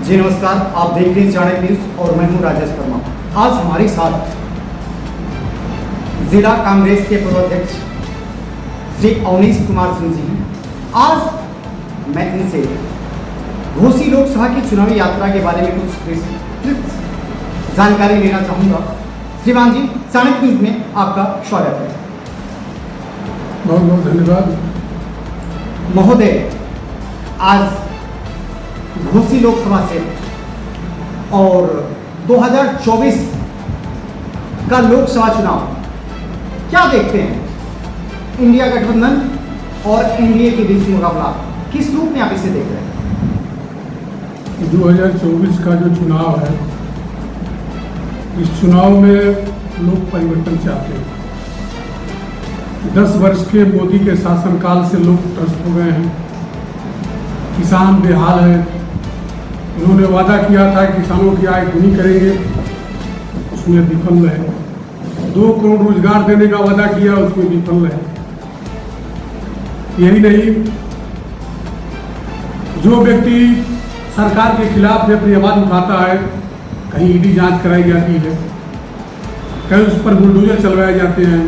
जी नमस्कार, आप देख रहे हैं चाणक्य न्यूज और मैं हूं राजेश वर्मा। आज हमारे साथ जिला कांग्रेस के पूर्व अध्यक्ष श्री अवनीश कुमार सिंह जी हैं। आज मैं इनसे घोसी लोकसभा की चुनावी यात्रा के बारे में कुछ विस्तृत जानकारी लेना चाहूँगा। श्रीमान जी, चाणक्य न्यूज में आपका स्वागत है। बहुत बहुत धन्यवाद महोदय। आज घोसी लोकसभा से और 2024 का लोकसभा चुनाव क्या देखते हैं? इंडिया गठबंधन और एनडीए के बीच मुकाबला किस रूप में आप इसे देख रहे हैं? 2024 का जो चुनाव है, इस चुनाव में लोग परिवर्तन चाहते हैं। 10 वर्ष के मोदी के शासनकाल से लोग त्रस्त हो गए हैं। किसान बेहाल है। इन्होंने वादा किया था किसानों की आय दुनी करेंगे, उसमें विफल रहे। 2 करोड़ रोजगार देने का वादा किया, उसमें विफल रहे। यही नहीं, जो व्यक्ति सरकार के खिलाफ अपनी आवाज उठाता है, कहीं ईडी जांच कराई जाती है, कहीं उस पर बुलडोजर चलवाए जाते हैं।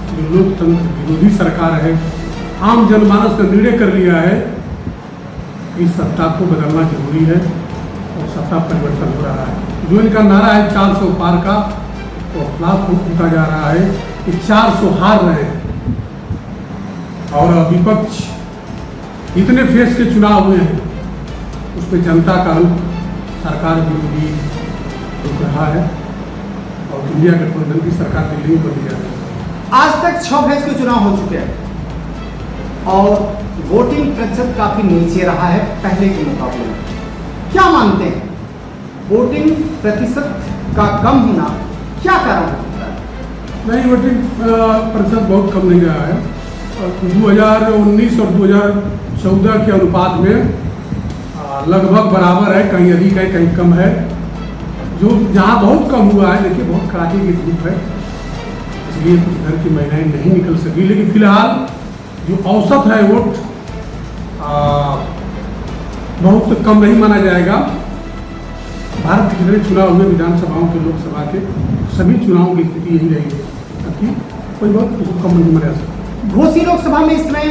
जो लोकतंत्र विरोधी सरकार है, आम जनमानस ने निर्णय कर लिया है इस सत्ता को बदलना जरूरी है और सत्ता परिवर्तन हो रहा है। जो इनका नारा है 400 पार का, तो खिलाफ होता जा रहा है कि 400 हार रहे हैं। और विपक्ष इतने फेस के चुनाव हुए हैं, उसमें जनता का रुख सरकार विरोधी रुक रहा है और इंडिया गठबंधन की सरकार दिल्ली में बदली जा रही है। आज तक 6 फेज के चुनाव हो चुके हैं और वोटिंग प्रतिशत काफी नीचे रहा है पहले के मुकाबले में। क्या मानते हैं, वोटिंग प्रतिशत का कम होना क्या कारण हो सकता है? नहीं, वोटिंग प्रतिशत बहुत कम नहीं रहा है। 2019 और 2014 के अनुपात में लगभग बराबर है, कहीं अधिक है कहीं कम है। जो जहाँ बहुत कम हुआ है, देखिए बहुत कड़ाके की धूप है, इसलिए कुछ घर की महिलाएं नहीं निकल सकी। लेकिन फिलहाल जो औसत है वोट बहुत कम नहीं माना जाएगा। भारत के जितने चुनाव हुए विधानसभाओं के, लोकसभा के, सभी चुनावों की स्थिति यही रही है, ताकि कोई बहुत कम नहीं माना जा सकता। घोसी लोकसभा में इस समय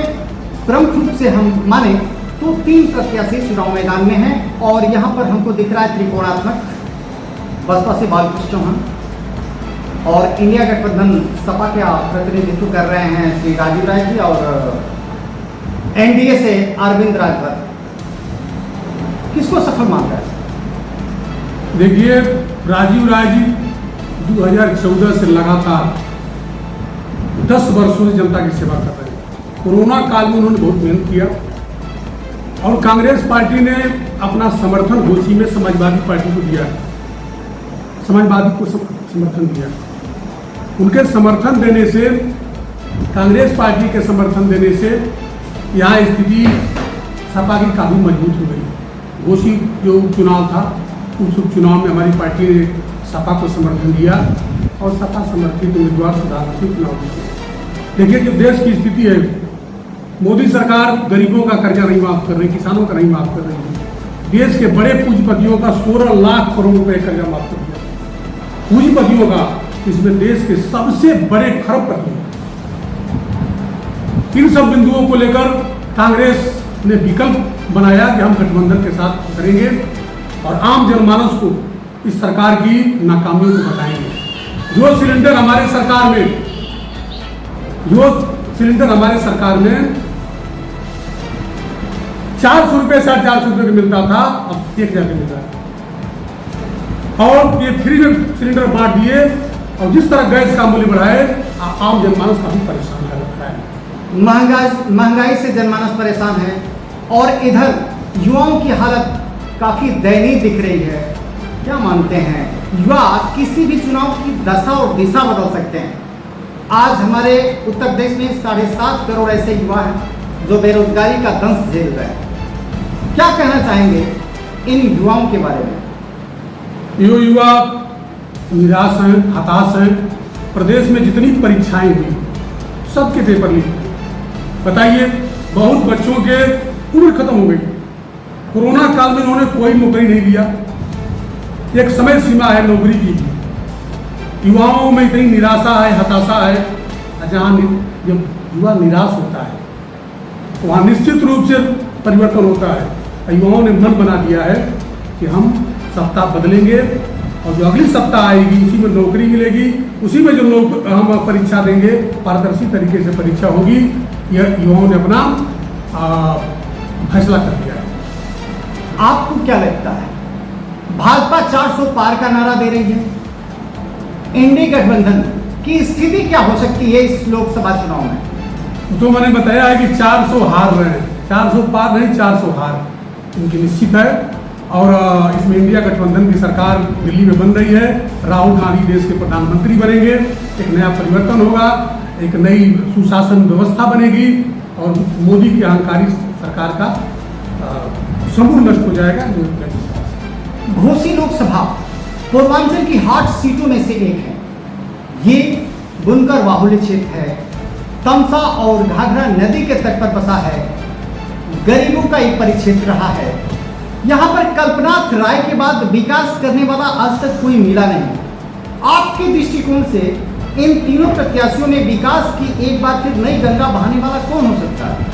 प्रमुख रूप से हम माने तो 3 प्रत्याशी चुनाव मैदान में हैं और यहाँ पर हमको दिख रहा है त्रिकोणात्मक। बसपा से बालकृष्ण चौहान और इंडिया गठबंधन सपा का प्रतिनिधित्व कर रहे हैं श्री राजीव राय जी और एनडीए से अरविंद राजभर। किसको सफल मान रहा है? देखिए, राजीव राय जी 2014 से लगातार 10 वर्षों से जनता की सेवा कर रहे हैं। कोरोना काल में उन्होंने बहुत मेहनत किया और कांग्रेस पार्टी ने अपना समर्थन घोसी में समाजवादी पार्टी को दिया, समाजवादी को समर्थन दिया। उनके समर्थन देने से, कांग्रेस पार्टी के समर्थन देने से यहाँ स्थिति सपा की काफ़ी मजबूत हो गई। घोसी जो उपचुनाव था, उस उपचुनाव में हमारी पार्टी ने सपा को समर्थन दिया और सपा समर्थित उम्मीदवार सुधार से चुनाव जीते। देखिए, जो देश की स्थिति है, मोदी सरकार गरीबों का कर्जा नहीं माफ कर रही, किसानों का नहीं माफ कर रही है। देश के बड़े पूंजीपतियों का 16 लाख करोड़ रुपए कर्जा माफ कर दिया। पूंजीपतियों का, इसमें देश के सबसे बड़े खरबपति। इन सब बिंदुओं को लेकर कांग्रेस ने विकल्प बनाया कि हम गठबंधन के साथ करेंगे और आम जनमानस को इस सरकार की नाकामियों को बताएंगे। जो सिलेंडर हमारे सरकार में 400 रुपये, 450 रुपये का मिलता था, अब 1000 का मिल रहा है। और ये फ्री में सिलेंडर बांट दिए और जिस तरह गैस का मूल्य बढ़ाए, आम जनमानस काफी परेशान कर रखा है। महंगाई से जनमानस परेशान है और इधर युवाओं की हालत काफी दयनीय दिख रही है। क्या मानते हैं, युवा किसी भी चुनाव की दशा और दिशा बदल सकते हैं? आज हमारे उत्तर प्रदेश में 7.5 करोड़ ऐसे युवा हैं जो बेरोजगारी का दंश झेल रहे हैं। क्या कहना चाहेंगे इन युवाओं के बारे में? ये युवा निराश हैं, हताश हैं। प्रदेश में जितनी परीक्षाएं हुई, सबके पेपर लीक। बताइए, बहुत बच्चों के उम्र खत्म हो गई। कोरोना काल में इन्होंने कोई नौकरी नहीं दिया। एक समय सीमा है नौकरी की, युवाओं में इतनी निराशा है, हताशा है। जहाँ जब युवा निराश होता है वहाँ निश्चित रूप से परिवर्तन होता है। युवाओं ने मन बना दिया है कि हम सत्ता बदलेंगे और जो अगली सत्ता आएगी उसी में नौकरी मिलेगी, उसी में जो हम परीक्षा देंगे पारदर्शी तरीके से परीक्षा होगी। यह युवाओं ने अपना फैसला कर दिया है। आपको क्या लगता है, भाजपा 400 पार का नारा दे रही है, एनडीए गठबंधन की स्थिति क्या हो सकती है इस लोकसभा चुनाव में? तो मैंने बताया है कि 400 हार रहे हैं, 400 पार नहीं 400 हार इनकी निश्चित है। और इसमें इंडिया गठबंधन की सरकार दिल्ली में बन रही है। राहुल गांधी देश के प्रधानमंत्री बनेंगे, एक नया परिवर्तन होगा, एक नई सुशासन व्यवस्था बनेगी और मोदी की अहंकारी सरकार का समूल नष्ट हो जाएगा। घोसी लोकसभा पूर्वांचल की हॉट सीटों में से एक है। ये बुनकर बाहुल्य क्षेत्र है, तमसा और घाघरा नदी के तट पर बसा है, गरीबों का एक परिक्षेत्र रहा है। यहाँ पर कल्पनाथ राय के बाद विकास करने वाला आज तक कोई मिला नहीं। आपके दृष्टिकोण से इन तीनों प्रत्याशियों में विकास की एक बार फिर नई गंगा बहाने वाला कौन हो सकता है?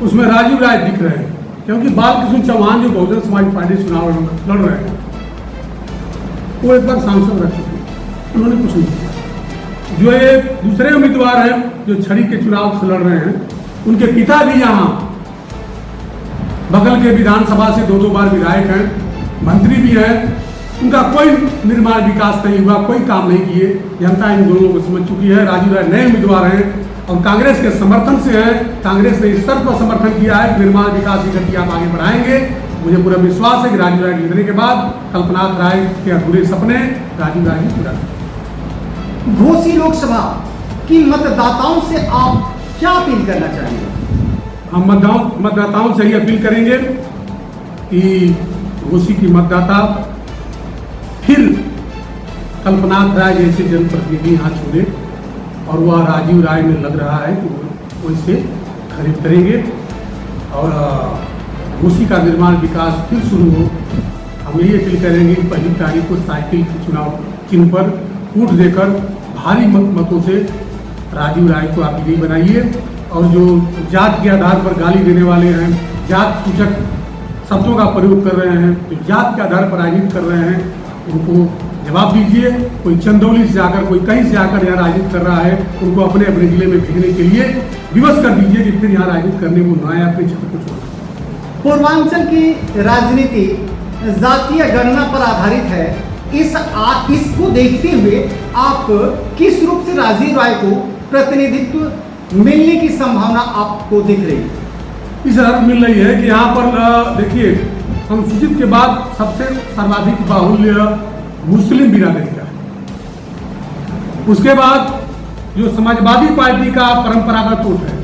उसमें राजीव राय दिख रहे हैं, क्योंकि बालकृष्ण चौहान जो बहुजन समाज पार्टी चुनाव लड़ रहे हैं वो एक बार सांसद रह चुके हैं, उन्होंने कुछ नहीं किया। जो ये दूसरे उम्मीदवार हैं जो छड़ी के चुनाव से लड़ रहे हैं, उनके पिता भी यहाँ बगल के विधानसभा से 2-2 बार विधायक हैं, मंत्री भी हैं, उनका कोई निर्माण विकास नहीं हुआ, कोई काम नहीं किए। जनता इन दोनों को समझ चुकी है। राजीव राय नए उम्मीदवार हैं और कांग्रेस के समर्थन से हैं। कांग्रेस ने इस शर्त पर समर्थन किया है, निर्माण विकास की गति आप आगे बढ़ाएंगे। मुझे पूरा विश्वास है कि राजीव राय जीतने के बाद कल्पनाथ राय के अधूरे सपने राजीव राय जी पूरा करेंगे। घोसी लोकसभा की मतदाताओं से आप क्या अपील करना चाहेंगे? हम मतदाताओं से ही अपील करेंगे कि घोसी की मतदाता फिर कल्पनाथ राय जैसे जनप्रतिनिधि यहाँ चुने और वह राजीव राय में लग रहा है कि वो इसे खरीद करेंगे और घोसी का निर्माण विकास फिर शुरू हो। हम यही अपील करेंगे कि 1 तारीख को साइकिल के चुनाव चिन्ह पर वोट देकर भारी मतों से राजीव राय को आप विजयी बनाइए। और जो जात के आधार पर गाली देने वाले हैं, जात सूचक शब्दों का प्रयोग कर रहे हैं, जो जात के आधार पर राजनीति कर रहे हैं, उनको जवाब दीजिए। कोई चंदौली से आकर, कोई कहीं से आकर यहाँ राजनीति कर रहा है, उनको अपने अपने जिले में भेजने के लिए विवश कर दीजिए कि फिर यहाँ राजनीति करने को न आए, अपने क्षेत्र को छोड़। पूर्वांचल की राजनीति जातीय गणना पर आधारित है। इसको देखते हुए आप किस रूप से राजीव राय को प्रतिनिधित्व मिलने की संभावना आपको दिख रही है? इस अर्थ मिल रही है कि यहाँ पर देखिए, अनुसूचित के बाद सबसे सर्वाधिक बाहुल्य मुस्लिम बिरादरी का है। उसके बाद जो समाजवादी पार्टी का परंपरागत वोट है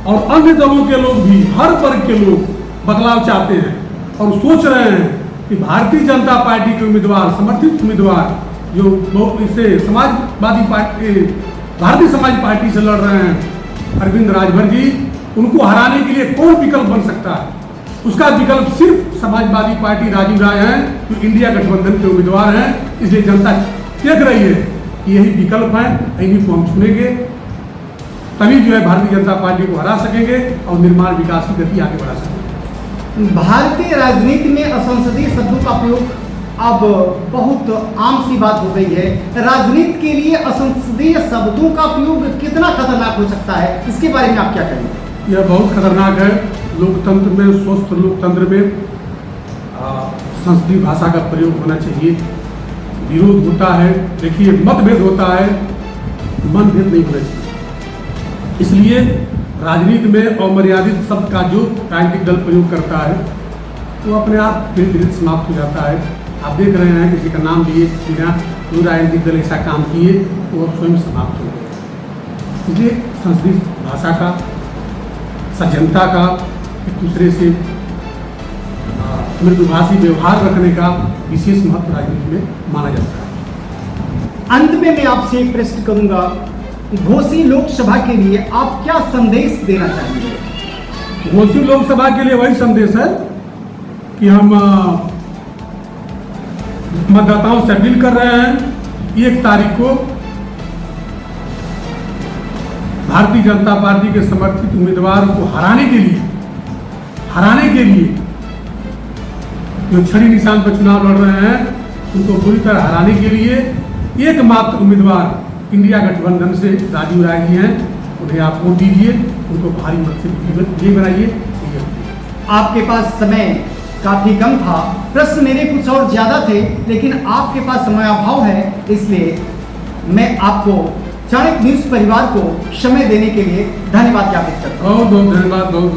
और अन्य दलों के लोग भी, हर वर्ग के लोग बदलाव चाहते हैं और सोच रहे हैं कि भारतीय जनता पार्टी के उम्मीदवार, समर्थित उम्मीदवार जो इससे समाजवादी पार्टी, भारतीय समाज पार्टी से लड़ रहे हैं अरविंद राजभर जी, उनको हराने के लिए कौन विकल्प बन सकता है? उसका विकल्प सिर्फ समाजवादी पार्टी राजीव राय हैं, जो इंडिया गठबंधन के उम्मीदवार हैं। इसलिए जनता देख रही है कि यही विकल्प है, इन्हीं को हम चुनेंगे, तभी जो है भारतीय जनता पार्टी को हरा सकेंगे और निर्माण विकास की गति आगे बढ़ा सकेंगे। भारतीय राजनीति में असंसदीय शब्दों का प्रयोग अब बहुत आम सी बात हो गई है। राजनीति के लिए असंसदीय शब्दों का प्रयोग कितना खतरनाक हो सकता है, इसके बारे में आप क्या कहेंगे? यह बहुत खतरनाक है। लोकतंत्र में, स्वस्थ लोकतंत्र में संसदीय भाषा का प्रयोग होना चाहिए। विरोध होता है, देखिए मतभेद होता है, मनभेद नहीं होना चाहिए। इसलिए राजनीति में अमर्यादित शब्द का जो राजनीतिक दल प्रयोग करता है वो अपने आप धीरे धीरे समाप्त हो जाता है। आप देख रहे हैं किसी का नाम लिए बिना जो राजनीतिक दल ऐसा काम किए वो अब स्वयं समाप्त हो गए। इसलिए संसदीय भाषा का, सज्जनता का, एक दूसरे से मृदुभाषी व्यवहार रखने का विशेष महत्व राजनीति में माना जाता है। अंत में मैं आपसे एक प्रश्न करूंगा, घोसी लोकसभा के लिए आप क्या संदेश देना चाहेंगे? घोसी लोकसभा के लिए वही संदेश है कि हम मतदाताओं से अपील कर रहे हैं 1 तारीख को भारतीय जनता पार्टी के समर्थित उम्मीदवार को हराने के लिए जो छड़ी निशान पर चुनाव लड़ रहे हैं उनको पूरी तरह हराने के लिए एकमात्र उम्मीदवार इंडिया गठबंधन से राजीव राय जी हैं। उन्हें आप वोट दीजिए, उनको भारी मत से विजयी बनाइए। आपके पास समय काफी कम था, प्रश्न मेरे कुछ और ज्यादा थे, लेकिन आपके पास समय अभाव है, इसलिए मैं आपको चाणक्य न्यूज परिवार को समय देने के लिए धन्यवाद ज्ञापित करता हूँ। बहुत बहुत धन्यवाद। बहुत